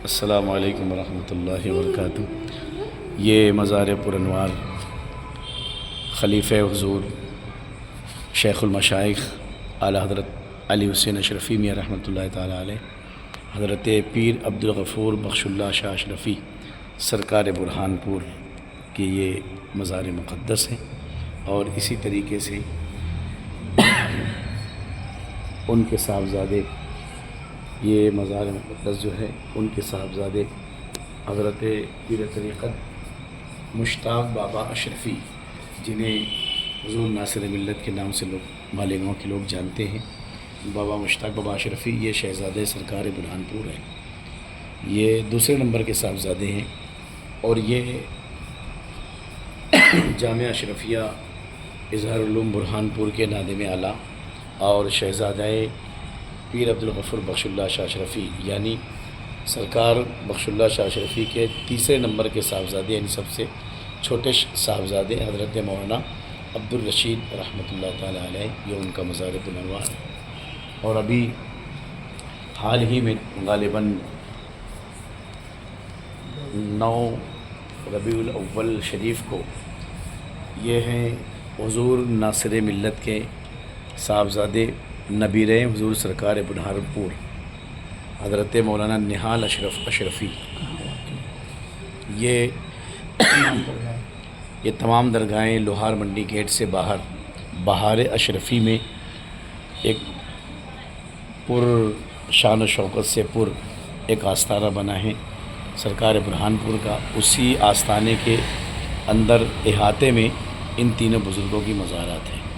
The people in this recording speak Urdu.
السلام علیکم ورحمۃ اللہ وبرکاتہ۔ یہ مزار پرانوار خلیفہ حضور شیخ المشائخ اعلیٰ حضرت علی حسین اشرفی میاں رحمۃ اللہ تعالیٰ علیہ، حضرت پیر عبدالغفور بخش اللہ شاہ اشرفی سرکار برہان پور کی یہ مزار مقدس ہے، اور اسی طریقے سے ان کے صاحبزادے، یہ مزار مقدس جو ہے ان کے صاحبزادے حضرت پیر طریقت مشتاق بابا اشرفی، جنہیں حضور ناصر ملت کے نام سے لوگ مالیگاؤں کے لوگ جانتے ہیں، بابا مشتاق بابا اشرفی یہ شہزادے سرکار برہان پور ہیں، یہ دوسرے نمبر کے صاحبزادے ہیں، اور یہ جامعہ اشرفیہ اظہار علوم برہان پور کے نادم اعلیٰ اور شہزادہ پیر عبدالغفور بخش اللہ شاہ اشرفی، یعنی سرکار بخش اللہ شاہ اشرفی کے تیسرے نمبر کے صاحبزادے، یعنی سب سے چھوٹے صاحبزادے حضرت مولانا عبدالرشید رحمۃ اللہ تعالیٰ علیہ، یہ ان کا مزار پرانوار ہے۔ اور ابھی حال ہی میں غالباً 9 ربیع الاول شریف کو یہ ہیں حضور ناصر ملت کے صاحبزادے نبیر حضور سرکار برہان پور حضرت مولانا نہال اشرفی، یہ تمام درگاہیں لوہار منڈی گیٹ سے باہر بہار اشرفی میں ایک پر شان و شوکت سے ایک آستانہ بنا ہے سرکار برہان پور کا۔ اسی آستانے کے اندر احاطے میں ان تینوں بزرگوں کی مزارات ہیں۔